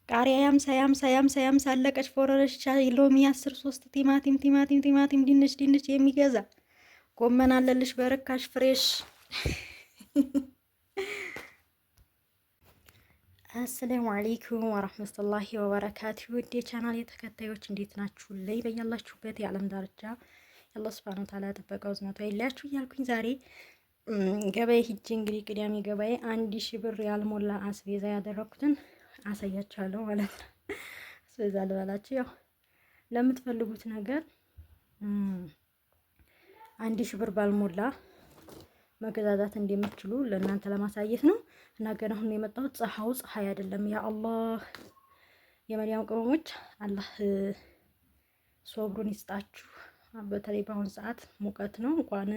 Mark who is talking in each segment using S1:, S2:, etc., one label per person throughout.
S1: ቃሪያ ያምሳ አለቀች ፎረረች ሎሚ 10 3 ቲማቲም ድንች የሚገዛ ጎመን አለልሽ በርካሽ ፍሬሽ። አሰላሙ አለይኩም ወራህመቱላሂ ወበረካቱ። ውድ የቻናል የተከታዮች እንዴት ናችሁ? ላይ በያላችሁበት የዓለም ዳርቻ የአላህ ሱብሃነሁ ወተዓላ ጥበቃው ዝነቱ አይለያችሁ እያልኩኝ ዛሬ ገበያ ሂጅ እንግዲህ ቅዳሜ ገበያ 1000 ብር ያልሞላ አስቤዛ ያደረኩትን አሳያችኋለሁ ማለት ነው። አስቤዛ ልበላችሁ ያው ለምትፈልጉት ነገር 1000 ብር ባልሞላ መገዛዛት እንደምትችሉ ለእናንተ ለማሳየት ነው። እና ገና አሁን የመጣሁት ፀሐይ አይደለም። ያ አላህ የመዲያም ቅመሞች አላህ ሶብሩን ይስጣችሁ። በተለይ በአሁን ሰዓት ሙቀት ነው። እንኳን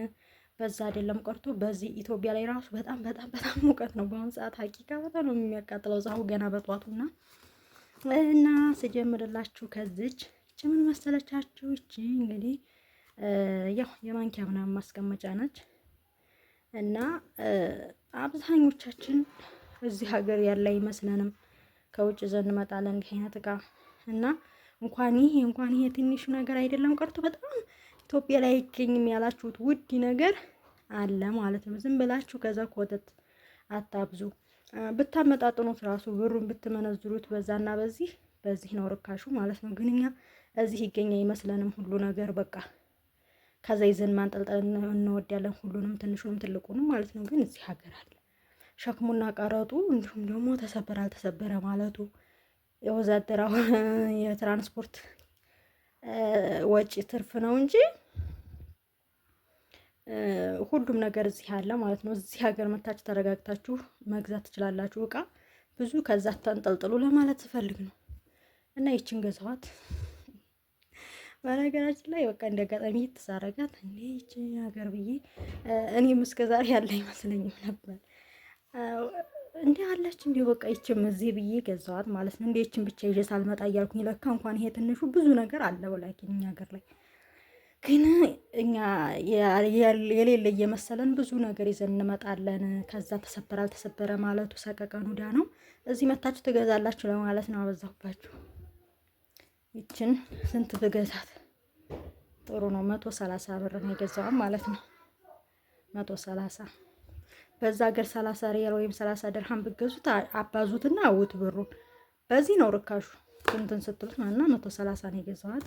S1: በዛ አይደለም ቀርቶ በዚህ ኢትዮጵያ ላይ ራሱ በጣም ሙቀት ነው በአሁን ሰዓት። ሀቂቃ በጣም ነው የሚያቃጥለው ፀሐዩ ገና በጧቱና እና ስጀምርላችሁ ከዚች ምን መሰለቻችሁ? እቺ እንግዲህ ያው የማንኪያ ምናምን ማስቀመጫ ነች። እና አብዛኞቻችን እዚህ ሀገር ያለ አይመስለንም። ከውጭ ዘንድ እንመጣለን እንዲህ አይነት እቃ እና እንኳን ይሄ ትንሹ ነገር አይደለም ቀርቶ በጣም ኢትዮጵያ ላይ አይገኝም ያላችሁት ውድ ነገር አለ ማለት ነው። ዝም ብላችሁ ከዛ ኮተት አታብዙ። ብታመጣጥኑት ራሱ ብሩን ብትመነዝሩት በዛና በዚህ ነው ርካሹ ማለት ነው። ግን እኛ እዚህ ይገኝ አይመስለንም ሁሉ ነገር በቃ ከዛ ይዘን ማንጠልጠል እንወዳለን። ሁሉንም ትንሹንም ትልቁንም ማለት ነው። ግን እዚህ ሀገር አለ ሸክሙና ቀረጡ፣ እንዲሁም ደግሞ ተሰበረ አልተሰበረ ማለቱ የወዛደራው የትራንስፖርት ወጪ ትርፍ ነው እንጂ ሁሉም ነገር እዚህ አለ ማለት ነው። እዚህ ሀገር መታችሁ ተረጋግታችሁ መግዛት ትችላላችሁ እቃ ብዙ ከዛ ተንጠልጥሉ ለማለት ስፈልግ ነው። እና ይችን ገዛዋት በነገራችን ላይ በቃ እንደ አጋጣሚ ተሳረጋት እንዴ ይቺ ሀገር ብዬ እኔም እስከዛሬ ያለ አይመስለኝም ነበር። እንዴ አለች እንዴ በቃ ይችም እዚህ ብዬ ገዛዋት ማለት ነው። እንዴ ይችን ብቻ ይዤ ሳልመጣ እያልኩኝ ለካ እንኳን ይሄ ትንሹ ብዙ ነገር አለ ወላኪን እኛ ሀገር ላይ ግን እኛ የሌለ እየመሰለን ብዙ ነገር ይዘን እንመጣለን። ከዛ ተሰበረ አልተሰበረ ማለቱ ሰቀቀን ወዲያ ነው። እዚህ መታችሁ ትገዛላችሁ ለማለት ነው። አበዛሁባችሁ። ይችን ስንት ብገዛት ጥሩ ነው? 130 ብር ነው የገዛው ማለት ነው። 130 በዛ ሀገር 30 ሪያል ወይም 30 ድርሃም ብገዙት አባዙትና አውት ብሩን በዚህ ነው ርካሹ እንትን ስትሉት ማለት ነው። 130 ነው የገዛዋት።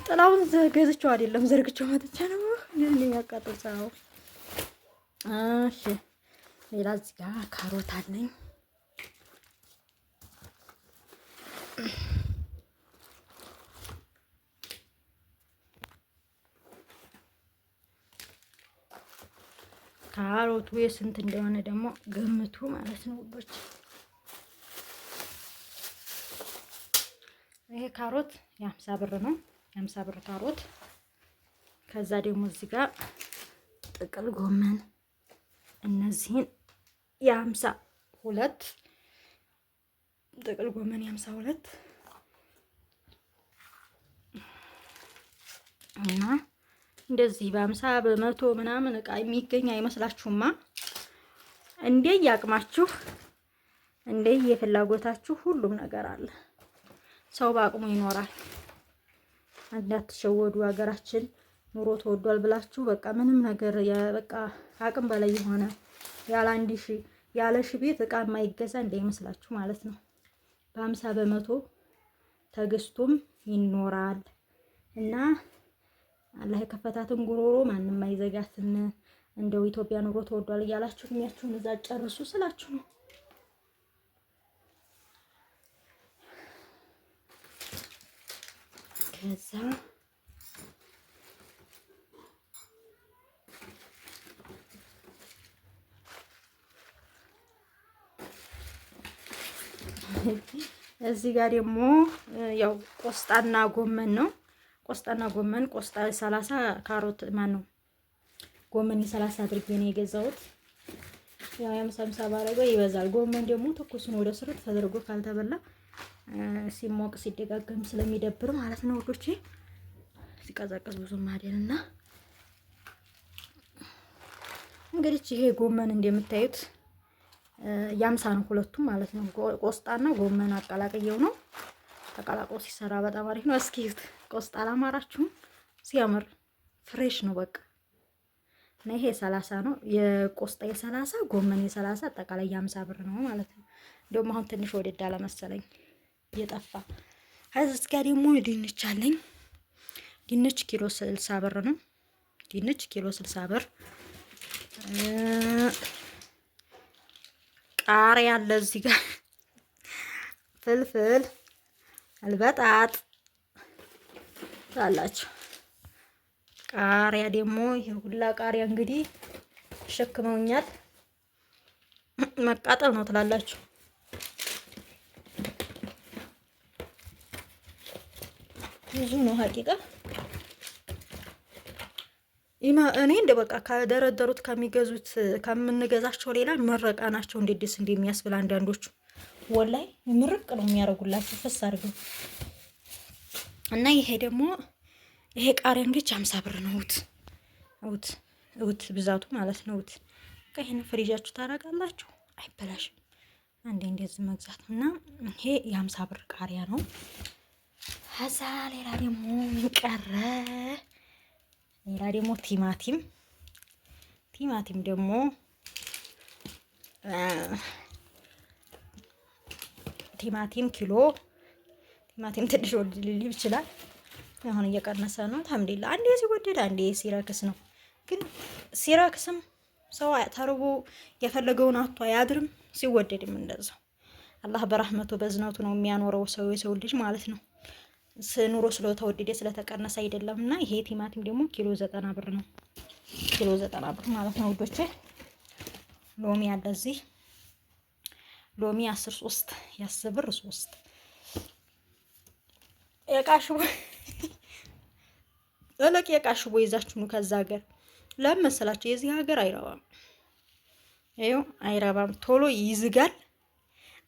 S1: ጥላውን ገዝቼው አይደለም ዘርግቼው መጥቼ ነው የሚያቃጥል ሰው። እሺ ሌላ እዚህ ጋር ካሮት አለኝ። ካሮቱ የስንት እንደሆነ ደግሞ ገምቱ ማለት ነው ውዶች። ይሄ ካሮት የ50 ብር ነው። የ50 ብር ካሮት። ከዛ ደግሞ እዚህ ጋር ጥቅል ጎመን እነዚህን የ52 ጥቅል ጎመን የ52 እና እንደዚህ በ50 በ100 ምናምን እቃ የሚገኝ አይመስላችሁማ? እንዴ ያቅማችሁ እንዴ የፍላጎታችሁ ሁሉም ነገር አለ። ሰው በአቅሙ ይኖራል። እንዳትሸወዱ። ሀገራችን ኑሮ ተወዷል ብላችሁ በቃ ምንም ነገር በቃ አቅም በላይ የሆነ ያለ ሺህ ቤት እቃ የማይገዛ እንዳይመስላችሁ ማለት ነው። በ50 በ100 ተገዝቶም ይኖራል እና አላህ የከፈታትን ጉሮሮ ማንም አይዘጋትን። እንደው ኢትዮጵያ ኑሮ ተወዷል እያላችሁ የሚያችሁን እዛ ጨርሱ ስላችሁ ነው። ከዛ እዚህ ጋር ደግሞ ያው ቆስጣና ጎመን ነው። ቆስጣና ጎመን ቆስጣ 30 ካሮት ነው ጎመን 30 አድርጌ ነው የገዛሁት። ያው የምሳምሳ ባረገው ይበዛል። ጎመን ደግሞ ትኩሱን ወደ ስር ተደርጎ ካልተበላ ሲሞቅ ሲደጋገም ስለሚደብር ማለት ነው ወዶቼ። ሲቀዘቅዝ ብዙ ማደንና እንግዲህ ይሄ ጎመን እንደምታዩት ያምሳ ነው ሁለቱም ማለት ነው። ቆስጣና ጎመን አቀላቅየው ነው። ተቀላቅሎ ሲሰራ በጣም አሪፍ ነው። እስኪ ቆስጣ አላማራችሁም? ሲያምር ፍሬሽ ነው በቃ። እና ይሄ 30 ነው። የቆስጣ የ30 ጎመን የ30 አጠቃላይ የ50 ብር ነው ማለት ነው። እንደውም አሁን ትንሽ ወደዳ ለመሰለኝ እየጠፋ። እዚህ ጋር ደግሞ ድንች አለኝ። ድንች ኪሎ 60 ብር ነው። ድንች ኪሎ 60 ብር። ቃሪያ አለ እዚህ ጋር ፍልፍል አልበጣጥ አላችሁ። ቃሪያ ደግሞ ይሄ ሁላ ቃሪያ እንግዲህ ተሸክመውኛል። መቃጠል ነው ትላላችሁ። ብዙ ነው ሀቂቃ። እኔ እንደ በቃ ከደረደሩት ከሚገዙት ከምንገዛቸው ሌላ ምረቃ ናቸው። እንዴት ደስ እንደሚያስብል አንዳንዶቹ ወላይ ምርቅ ነው የሚያደርጉላችሁ ፍስ አድርገው። እና ይሄ ደግሞ ይሄ ቃሪያ እንግዲህ 50 ብር ነው። እውት ብዛቱ ማለት ነው። በቃ ይሄን ፍሪጃችሁ ታደርጋላችሁ አይበላሽም። አንዴ እንደዚህ መግዛት እና ይሄ የ50 ብር ቃሪያ ነው። ከዛ ሌላ ደግሞ ምን ቀረ? ሌላ ደግሞ ቲማቲም ደግሞ ቲማቲም ኪሎ ቲማቲም ትንሽ ወድ ሊል ይችላል። አሁን እየቀነሰ ነው። አልሐምዱሊላህ አንዴ ሲወደድ አንዴ ሲረክስ ነው። ግን ሲረክስም ሰው ተርቦ የፈለገውን አጥቶ አያድርም። ሲወደድም እንደዛው አላህ በረህመቱ በዝነቱ ነው የሚያኖረው የሰው ልጅ ማለት ነው። ኑሮ ስለተወደደ ስለተቀነሰ አይደለም። እና ይሄ ቲማቲም ደግሞ ኪሎ 90 ብር ነው። ኪሎ 90 ብር ማለት ነው ውዶቼ። ሎሚ አለ እዚህ ሎሚ 10 3 ብር 3 የቃሽቦ እለቅ የቃሽቦ ይዛችሁ ነው ከዛ ሀገር ለምን መሰላችሁ? የዚህ ሀገር አይረባም። ይኸው አይረባም፣ ቶሎ ይዝጋል፣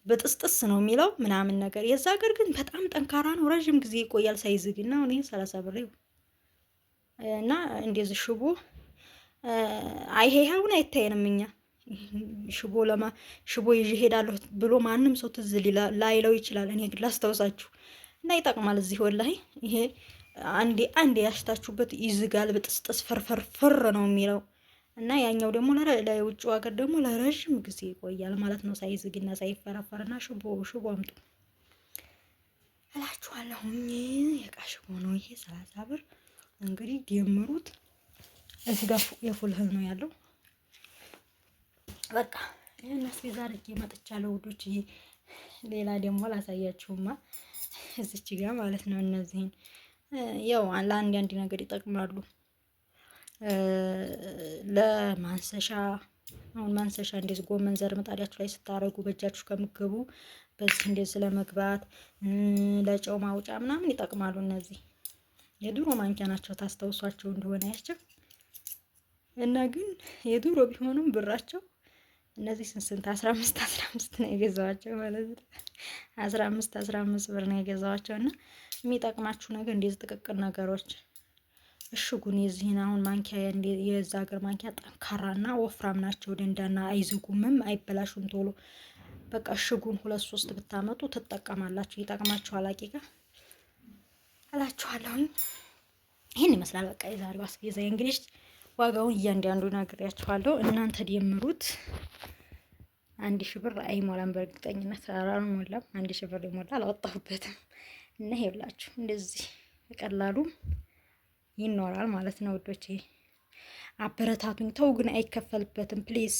S1: በጥስጥስ ነው የሚለው ምናምን ነገር። የዛ ሀገር ግን በጣም ጠንካራ ነው፣ ረጅም ጊዜ ይቆያል ሳይዝግ እና እኔ 30 ብር እና እንደዚህ ሽቦ አይሄውን አይታየንም። እኛ ሽቦ ይዤ ሄዳለሁ ብሎ ማንም ሰው ትዝ ላይለው ይችላል። እኔ ግን ላስታውሳችሁ እና ይጠቅማል። እዚህ ወላሂ ይሄ አንዴ ያሽታችሁበት ይዝጋል፣ በጥስጥስ ፍር ነው የሚለው እና ያኛው ደግሞ ለውጭ ሀገር ደግሞ ለረጅም ጊዜ ይቆያል ማለት ነው፣ ሳይዝግና ሳይፈረፈርና ሽቦ አምጡ እላችኋለሁ። የቃ ሽቦ ነው ይሄ 30 ብር። እንግዲህ ደምሩት። እዚህ ጋር የፉል እህል ነው ያለው። በቃ ይሄን አስቤዛ አድርጌ መጥቻለሁ ውዶች። ሌላ ደግሞ ላሳያችሁማ እዚች ጋር ማለት ነው። እነዚህን ያው ለአንድ ነገር ይጠቅማሉ። ለማንሰሻ አሁን ማንሰሻ እንደዚህ ጎመን ዘር ምጣዳችሁ ላይ ስታረጉ በእጃችሁ ከምገቡ በዚህ እንደዚህ ለመግባት ለጨው ማውጫ ምናምን ይጠቅማሉ። እነዚህ የድሮ ማንኪያ ናቸው፣ ታስታውሷቸው እንደሆነ ያቸው እና ግን የድሮ ቢሆኑም ብራቸው እነዚህ ስንት 15 ነው የገዛዋቸው ማለት ነው። 15 ብር ነው የገዛዋቸው። እና የሚጠቅማችሁ ነገር እንደዚህ ጥቅቅን ነገሮች እሽጉን የዚህን አሁን ማንኪያ የዛ ሀገር ማንኪያ ጠንካራና ወፍራም ናቸው። ደንዳና አይዝጉምም፣ አይበላሹም ቶሎ። በቃ እሽጉን 2-3 ብታመጡ ትጠቀማላችሁ፣ ይጠቅማችኋል። አቂቃ እላችኋለሁኝ። ይህን ይመስላል በቃ የዛሬው አስቤዛ። እንግዲህ ዋጋውን እያንዳንዱ ነግሬያችኋለሁ። እናንተ ደምሩት። 1000 ብር አይሞላም በእርግጠኝነት። አልሞላም፣ 1000 ብር ይሞላል አላወጣሁበትም። እና ይኸውላችሁ እንደዚህ በቀላሉ ይኖራል ማለት ነው ውዶቼ። አበረታቱኝ። ተው ግን አይከፈልበትም ፕሊዝ።